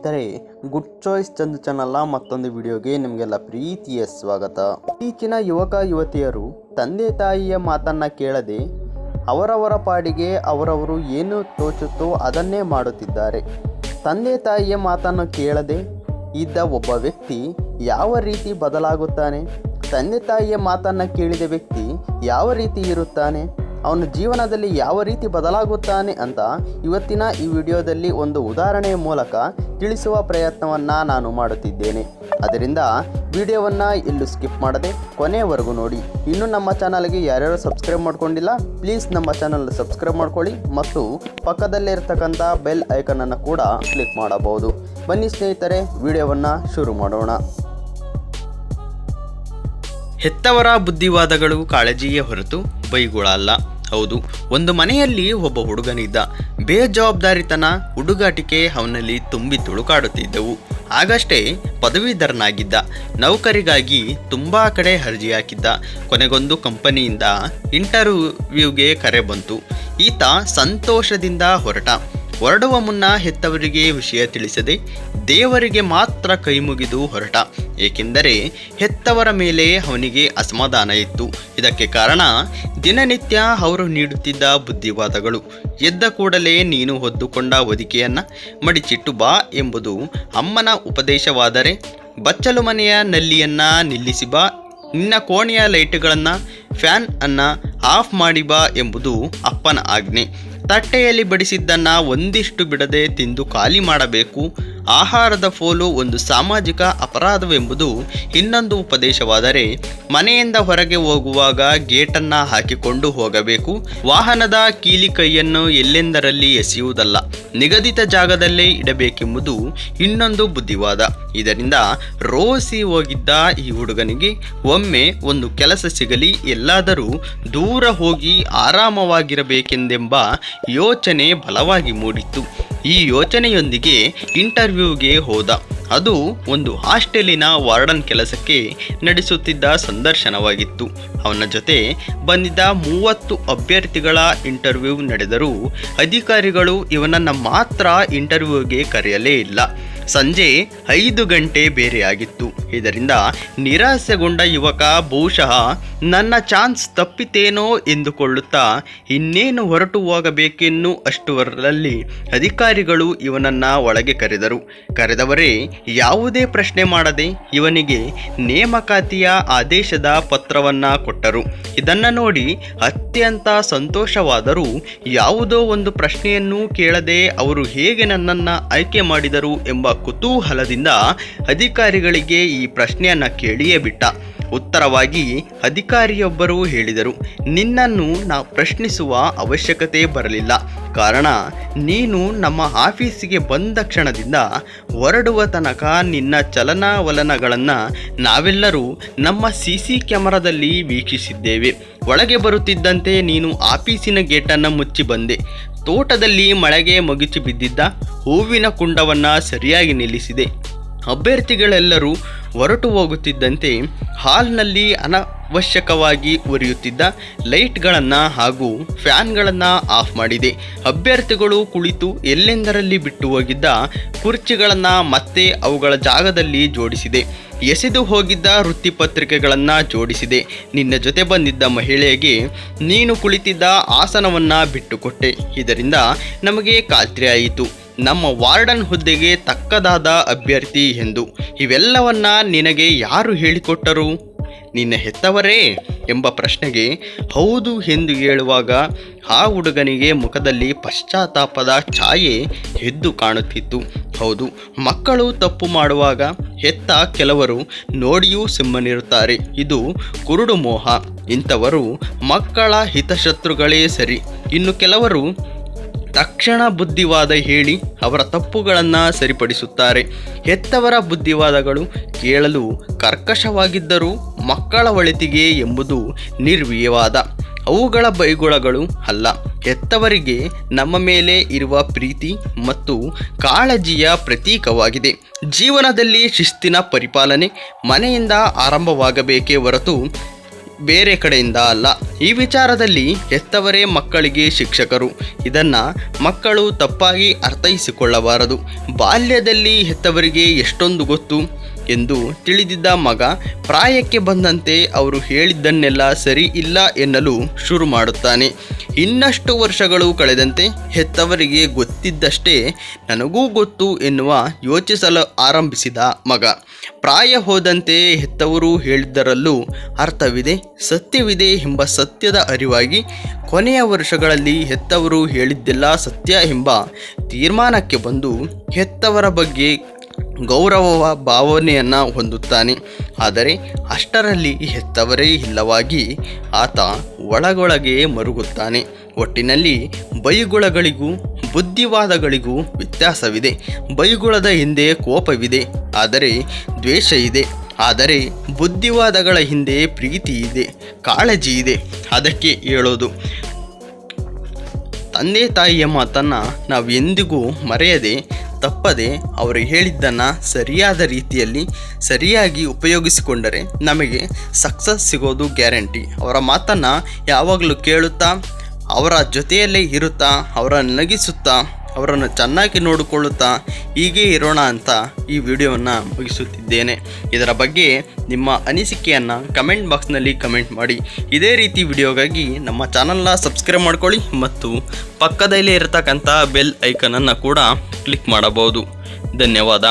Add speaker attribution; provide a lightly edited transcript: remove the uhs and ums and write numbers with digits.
Speaker 1: ಸ್ನೇಹಿತರೆ, good choice ಚಂದ್ ಚಾನಲ್ನ ಮತ್ತೊಂದು ವಿಡಿಯೋಗೆ ನಿಮಗೆಲ್ಲ ಪ್ರೀತಿಯ ಸ್ವಾಗತ. ಇತ್ತೀಚಿನ ಯುವಕ ಯುವತಿಯರು ತಂದೆ ತಾಯಿಯ ಮಾತನ್ನು ಕೇಳದೆ ಅವರವರ ಪಾಡಿಗೆ ಅವರವರು ಏನು ತೋಚುತ್ತೋ ಅದನ್ನೇ ಮಾಡುತ್ತಿದ್ದಾರೆ. ತಂದೆ ತಾಯಿಯ ಮಾತನ್ನು ಕೇಳದೆ ಇದ್ದ ಒಬ್ಬ ವ್ಯಕ್ತಿ ಯಾವ ರೀತಿ ಬದಲಾಗುತ್ತಾನೆ, ತಂದೆ ತಾಯಿಯ ಮಾತನ್ನು ಕೇಳಿದ ವ್ಯಕ್ತಿ ಯಾವ ರೀತಿ ಇರುತ್ತಾನೆ, ಅವನ ಜೀವನದಲ್ಲಿ ಯಾವ ರೀತಿ ಬದಲಾಗುತ್ತಾನೆ ಅಂತ ಇವತ್ತಿನ ಈ ವಿಡಿಯೋದಲ್ಲಿ ಒಂದು ಉದಾಹರಣೆಯ ಮೂಲಕ ತಿಳಿಸುವ ಪ್ರಯತ್ನವನ್ನು ನಾನು ಮಾಡುತ್ತಿದ್ದೇನೆ. ಅದರಿಂದ ವಿಡಿಯೋವನ್ನು ಎಲ್ಲೂ ಸ್ಕಿಪ್ ಮಾಡದೆ ಕೊನೆಯವರೆಗೂ ನೋಡಿ. ಇನ್ನೂ ನಮ್ಮ ಚಾನಲ್ಗೆ ಯಾರ್ಯಾರು ಸಬ್ಸ್ಕ್ರೈಬ್ ಮಾಡ್ಕೊಂಡಿಲ್ಲ, ಪ್ಲೀಸ್ ನಮ್ಮ ಚಾನಲ್ ಸಬ್ಸ್ಕ್ರೈಬ್ ಮಾಡ್ಕೊಳ್ಳಿ ಮತ್ತು ಪಕ್ಕದಲ್ಲೇ ಇರತಕ್ಕಂಥ ಬೆಲ್ ಐಕನನ್ನು ಕೂಡ ಕ್ಲಿಕ್ ಮಾಡಬಹುದು. ಬನ್ನಿ ಸ್ನೇಹಿತರೆ, ವಿಡಿಯೋವನ್ನು ಶುರು ಮಾಡೋಣ. ಹೆತ್ತವರ ಬುದ್ಧಿವಾದಗಳು ಕಾಳಜಿಯೇ ಹೊರತು ಬೈಗುಳಲ್ಲ. ಹೌದು, ಒಂದು ಮನೆಯಲ್ಲಿ ಒಬ್ಬ ಹುಡುಗನಿದ್ದ. ಬೇಜವಾಬ್ದಾರಿತನ, ಹುಡುಗಾಟಿಕೆ ಅವನಲ್ಲಿ ತುಂಬಿ ತುಳುಕಾಡುತ್ತಿದ್ದವು. ಆಗಷ್ಟೇ ಪದವೀಧರನಾಗಿದ್ದ. ನೌಕರಿಗಾಗಿ ತುಂಬ ಕಡೆ ಅರ್ಜಿ ಹಾಕಿದ್ದ. ಕೊನೆಗೊಂದು ಕಂಪನಿಯಿಂದ ಇಂಟರ್ವ್ಯೂಗೆ ಕರೆ ಬಂತು. ಈತ ಸಂತೋಷದಿಂದ ಹೊರಡುವ ಮುನ್ನ ಹೆತ್ತವರಿಗೆ ವಿಷಯ ತಿಳಿಸದೆ ದೇವರಿಗೆ ಮಾತ್ರ ಕೈ ಮುಗಿದು ಹೊರಟ. ಏಕೆಂದರೆ ಹೆತ್ತವರ ಮೇಲೆ ಅವನಿಗೆ ಅಸಮಾಧಾನ ಇತ್ತು. ಇದಕ್ಕೆ ಕಾರಣ ದಿನನಿತ್ಯ ಅವರು ನೀಡುತ್ತಿದ್ದ ಬುದ್ಧಿವಾದಗಳು. ಎದ್ದ ಕೂಡಲೇ ನೀನು ಹೊದ್ದುಕೊಂಡ ಹೊದಿಕೆಯನ್ನು ಮಡಿಚಿಟ್ಟು ಬಾ ಎಂಬುದು ಅಮ್ಮನ ಉಪದೇಶವಾದರೆ, ಬಚ್ಚಲು ಮನೆಯ ನಲ್ಲಿಯನ್ನು ನಿಲ್ಲಿಸಿ ಬಾ, ನಿನ್ನ ಕೋಣೆಯ ಲೈಟ್ಗಳನ್ನು ಫ್ಯಾನ್ ಅನ್ನು ಆಫ್ ಮಾಡಿ ಬಾ ಎಂಬುದು ಅಪ್ಪನ ಆಜ್ಞೆ. ತಟ್ಟೆಯಲ್ಲಿ ಬಡಿಸಿದ್ದನ್ನು ಒಂದಿಷ್ಟು ಬಿಡದೆ ತಿಂದು ಖಾಲಿ ಮಾಡಬೇಕು. ಆಹಾರದ ಪೋಲು ಒಂದು ಸಾಮಾಜಿಕ ಅಪರಾಧವೆಂಬುದು ಇನ್ನೊಂದು ಉಪದೇಶವಾದರೆ, ಮನೆಯಿಂದ ಹೊರಗೆ ಹೋಗುವಾಗ ಗೇಟನ್ನು ಹಾಕಿಕೊಂಡು ಹೋಗಬೇಕು. ವಾಹನದ ಕೀಲಿ ಕೈಯನ್ನು ಎಲ್ಲೆಂದರಲ್ಲಿ ಎಸೆಯುವುದಲ್ಲ, ನಿಗದಿತ ಜಾಗದಲ್ಲೇ ಇಡಬೇಕೆಂಬುದು ಇನ್ನೊಂದು ಬುದ್ಧಿವಾದ. ಇದರಿಂದ ರೋಸಿ ಹೋಗಿದ್ದ ಈ ಹುಡುಗನಿಗೆ ಒಮ್ಮೆ ಒಂದು ಕೆಲಸ ಸಿಗಲಿ, ಎಲ್ಲಾದರೂ ದೂರ ಹೋಗಿ ಆರಾಮವಾಗಿರಬೇಕೆಂದೆಂಬ ಯೋಚನೆ ಬಲವಾಗಿ ಮೂಡಿತ್ತು. ಈ ಯೋಚನೆಯೊಂದಿಗೆ ಇಂಟರ್ವ್ಯೂಗೆ ಹೋದ. ಅದು ಒಂದು ಹಾಸ್ಟೆಲಿನ ವಾರ್ಡನ್ ಕೆಲಸಕ್ಕೆ ನಡೆಸುತ್ತಿದ್ದ ಸಂದರ್ಶನವಾಗಿತ್ತು. ಅವನ ಜೊತೆ ಬಂದಿದ್ದ 30 ಅಭ್ಯರ್ಥಿಗಳ ಇಂಟರ್ವ್ಯೂ ನಡೆದರೂ ಅಧಿಕಾರಿಗಳು ಇವನನ್ನು ಮಾತ್ರ ಇಂಟರ್ವ್ಯೂಗೆ ಕರೆಯಲೇ ಇಲ್ಲ. ಸಂಜೆ 5 ಗಂಟೆ ಬೇರೆಯಾಗಿತ್ತು. ಇದರಿಂದ ನಿರಾಸೆಗೊಂಡ ಯುವಕ ಬಹುಶಃ ನನ್ನ ಚಾನ್ಸ್ ತಪ್ಪಿತೇನೋ ಎಂದುಕೊಳ್ಳುತ್ತಾ ಇನ್ನೇನು ಹೊರಟು ಹೋಗಬೇಕೆನ್ನು ಅಷ್ಟರಲ್ಲಿ ಅಧಿಕಾರಿಗಳು ಇವನನ್ನು ಒಳಗೆ ಕರೆದವರೇ ಯಾವುದೇ ಪ್ರಶ್ನೆ ಮಾಡದೆ ಇವನಿಗೆ ನೇಮಕಾತಿಯ ಆದೇಶದ ಪತ್ರವನ್ನು ಕೊಟ್ಟರು. ಇದನ್ನು ನೋಡಿ ಅತ್ಯಂತ ಸಂತೋಷವಾದರೂ ಯಾವುದೋ ಒಂದು ಪ್ರಶ್ನೆಯನ್ನು ಕೇಳದೆ ಅವರು ಹೇಗೆ ನನ್ನನ್ನು ಆಯ್ಕೆ ಮಾಡಿದರು ಎಂಬ ಕುತೂಹಲದಿಂದ ಅಧಿಕಾರಿಗಳಿಗೆ ಈ ಪ್ರಶ್ನೆಯನ್ನು ಕೇಳಿಯೇ ಬಿಟ್ಟ. ಉತ್ತರವಾಗಿ ಅಧಿಕಾರಿಯೊಬ್ಬರು ಹೇಳಿದರು, ನಿನ್ನನ್ನು ನಾವು ಪ್ರಶ್ನಿಸುವ ಅವಶ್ಯಕತೆ ಬರಲಿಲ್ಲ. ಕಾರಣ ನೀನು ನಮ್ಮ ಆಫೀಸಿಗೆ ಬಂದ ಕ್ಷಣದಿಂದ ಹೊರಡುವ ತನಕ ನಿನ್ನ ಚಲನವಲನಗಳನ್ನು ನಾವೆಲ್ಲರೂ ನಮ್ಮ CC ಕ್ಯಾಮರಾದಲ್ಲಿ ವೀಕ್ಷಿಸಿದ್ದೇವೆ. ಒಳಗೆ ಬರುತ್ತಿದ್ದಂತೆ ನೀನು ಆಫೀಸಿನ ಗೇಟನ್ನು ಮುಚ್ಚಿ ಬಂದೆ. ತೋಟದಲ್ಲಿ ಮಳೆಗೆ ಮಗುಚಿ ಬಿದ್ದಿದ್ದ ಹೂವಿನ ಕುಂಡವನ್ನು ಸರಿಯಾಗಿ ನಿಲ್ಲಿಸಿದೆ. ಅಭ್ಯರ್ಥಿಗಳೆಲ್ಲರೂ ಹೊರಟು ಹೋಗುತ್ತಿದ್ದಂತೆ ಹಾಲ್ನಲ್ಲಿ ಅನವಶ್ಯಕವಾಗಿ ಉರಿಯುತ್ತಿದ್ದ ಲೈಟ್ಗಳನ್ನು ಹಾಗೂ ಫ್ಯಾನ್ಗಳನ್ನು ಆಫ್ ಮಾಡಿದೆ. ಅಭ್ಯರ್ಥಿಗಳು ಕುಳಿತು ಎಲ್ಲೆಂದರಲ್ಲಿ ಬಿಟ್ಟು ಹೋಗಿದ್ದ ಕುರ್ಚಿಗಳನ್ನು ಮತ್ತೆ ಅವುಗಳ ಜಾಗದಲ್ಲಿ ಜೋಡಿಸಿದೆ. ಎಸೆದು ಹೋಗಿದ್ದ ವೃತ್ತಿಪತ್ರಿಕೆಗಳನ್ನು ಜೋಡಿಸಿದೆ. ನಿನ್ನ ಜೊತೆ ಬಂದಿದ್ದ ಮಹಿಳೆಗೆ ನೀನು ಕುಳಿತಿದ್ದ ಆಸನವನ್ನು ಬಿಟ್ಟುಕೊಟ್ಟೆ. ಇದರಿಂದ ನಮಗೆ ಖಾತ್ರಿಯಾಯಿತು ನಮ್ಮ ವಾರ್ಡನ್ ಹುದ್ದೆಗೆ ತಕ್ಕದಾದ ಅಭ್ಯರ್ಥಿ ಎಂದು. ಇವೆಲ್ಲವನ್ನ ನಿನಗೆ ಯಾರು ಹೇಳಿಕೊಟ್ಟರು? ನಿನ್ನ ಹೆತ್ತವರೇ ಎಂಬ ಪ್ರಶ್ನೆಗೆ ಹೌದು ಎಂದು ಹೇಳುವಾಗ ಆ ಹುಡುಗನಿಗೆ ಮುಖದಲ್ಲಿ ಪಶ್ಚಾತ್ತಾಪದ ಛಾಯೆ ಎದ್ದು ಕಾಣುತ್ತಿತ್ತು. ಹೌದು, ಮಕ್ಕಳು ತಪ್ಪು ಮಾಡುವಾಗ ಹೆತ್ತ ಕೆಲವರು ನೋಡಿಯೂ ಸುಮ್ಮನಿರುತ್ತಾರೆ. ಇದು ಕುರುಡು ಮೋಹ. ಇಂಥವರು ಮಕ್ಕಳ ಹಿತಶತ್ರುಗಳೇ ಸರಿ. ಇನ್ನು ಕೆಲವರು ತಕ್ಷಣ ಬುದ್ಧಿವಾದ ಹೇಳಿ ಅವರ ತಪ್ಪುಗಳನ್ನು ಸರಿಪಡಿಸುತ್ತಾರೆ. ಹೆತ್ತವರ ಬುದ್ಧಿವಾದಗಳು ಕೇಳಲು ಕರ್ಕಶವಾಗಿದ್ದರೂ ಮಕ್ಕಳ ಒಳಿತಿಗೆ ಎಂಬುದು ನಿರ್ವಿವಾದ. ಅವುಗಳ ಬೈಗುಳಗಳು ಅಲ್ಲ. ಹೆತ್ತವರಿಗೆ ನಮ್ಮ ಮೇಲೆ ಇರುವ ಪ್ರೀತಿ ಮತ್ತು ಕಾಳಜಿಯ ಪ್ರತೀಕವಾಗಿದೆ. ಜೀವನದಲ್ಲಿ ಶಿಸ್ತಿನ ಪರಿಪಾಲನೆ ಮನೆಯಿಂದ ಆರಂಭವಾಗಬೇಕೇ ಹೊರತು ಬೇರೆ ಕಡೆಯಿಂದ ಅಲ್ಲ. ಈ ವಿಚಾರದಲ್ಲಿ ಹೆತ್ತವರೇ ಮಕ್ಕಳಿಗೆ ಶಿಕ್ಷಕರು. ಇದನ್ನು ಮಕ್ಕಳು ತಪ್ಪಾಗಿ ಅರ್ಥೈಸಿಕೊಳ್ಳಬಾರದು. ಬಾಲ್ಯದಲ್ಲಿ ಹೆತ್ತವರಿಗೆ ಎಷ್ಟೊಂದು ಗೊತ್ತು ಎಂದು ತಿಳಿದಿದ್ದ ಮಗ ಪ್ರಾಯಕ್ಕೆ ಬಂದಂತೆ ಅವರು ಹೇಳಿದ್ದನ್ನೆಲ್ಲ ಸರಿ ಇಲ್ಲ ಎನ್ನಲು ಶುರು ಮಾಡುತ್ತಾನೆ. ಇನ್ನಷ್ಟು ವರ್ಷಗಳು ಕಳೆದಂತೆ ಹೆತ್ತವರಿಗೆ ಗೊತ್ತಿದ್ದಷ್ಟೇ ನನಗೂ ಗೊತ್ತು ಎನ್ನುವ ಯೋಚಿಸಲು ಆರಂಭಿಸಿದ ಮಗ. ಪ್ರಾಯ ಹೋದಂತೆ ಹೆತ್ತವರು ಹೇಳಿದ್ದರಲ್ಲೂ ಅರ್ಥವಿದೆ, ಸತ್ಯವಿದೆ ಎಂಬ ಸತ್ಯದ ಅರಿವಾಗಿ ಕೊನೆಯ ವರ್ಷಗಳಲ್ಲಿ ಹೆತ್ತವರು ಹೇಳಿದ್ದೆಲ್ಲ ಸತ್ಯ ಎಂಬ ತೀರ್ಮಾನಕ್ಕೆ ಬಂದು ಹೆತ್ತವರ ಬಗ್ಗೆ ಗೌರವ ಭಾವನೆಯನ್ನು ಹೊಂದುತ್ತಾನೆ. ಆದರೆ ಅಷ್ಟರಲ್ಲಿ ಹೆತ್ತವರೇ ಇಲ್ಲವಾಗಿ ಆತ ಒಳಗೊಳಗೆ ಮರುಗುತ್ತಾನೆ. ಒಟ್ಟಿನಲ್ಲಿ ಬೈಗುಳಗಳಿಗೂ ಬುದ್ಧಿವಾದಗಳಿಗೂ ವ್ಯತ್ಯಾಸವಿದೆ. ಬೈಗುಳದ ಹಿಂದೆ ಕೋಪವಿದೆ, ಆದರೆ ದ್ವೇಷ ಇದೆ. ಆದರೆ ಬುದ್ಧಿವಾದಗಳ ಹಿಂದೆ ಪ್ರೀತಿ ಇದೆ, ಕಾಳಜಿ ಇದೆ. ಅದಕ್ಕೆ ಹೇಳೋದು, ತಂದೆ ತಾಯಿಯ ಮಾತನ್ನು ನಾವು ಎಂದಿಗೂ ಮರೆಯದೆ ತಪ್ಪದೆ ಅವರು ಹೇಳಿದ್ದನ್ನು ಸರಿಯಾದ ರೀತಿಯಲ್ಲಿ ಸರಿಯಾಗಿ ಉಪಯೋಗಿಸಿಕೊಂಡರೆ ನಮಗೆ ಸಕ್ಸಸ್ ಸಿಗೋದು ಗ್ಯಾರಂಟಿ. ಅವರ ಮಾತನ್ನು ಯಾವಾಗಲೂ ಕೇಳುತ್ತಾ, ಅವರ ಜೊತೆಯಲ್ಲೇ ಇರುತ್ತಾ, ಅವರನ್ನು ನಗಿಸುತ್ತಾ, ಅವರನ್ನು ಚೆನ್ನಾಗಿ ನೋಡಿಕೊಳ್ಳುತ್ತಾ ಹೀಗೆ ಇರೋಣ ಅಂತ ಈ ವಿಡಿಯೋವನ್ನು ಮುಗಿಸುತ್ತಿದ್ದೇನೆ. ಇದರ ಬಗ್ಗೆ ನಿಮ್ಮ ಅನಿಸಿಕೆಯನ್ನು ಕಮೆಂಟ್ ಬಾಕ್ಸ್ನಲ್ಲಿ ಕಮೆಂಟ್ ಮಾಡಿ. ಇದೇ ರೀತಿ ವಿಡಿಯೋಗಾಗಿ ನಮ್ಮ ಚಾನಲ್ನ ಸಬ್ಸ್ಕ್ರೈಬ್ ಮಾಡ್ಕೊಳ್ಳಿ ಮತ್ತು ಪಕ್ಕದಲ್ಲೇ ಇರತಕ್ಕಂಥ ಬೆಲ್ ಐಕನನ್ನು ಕೂಡ ಕ್ಲಿಕ್ ಮಾಡಬಹುದು. ಧನ್ಯವಾದ.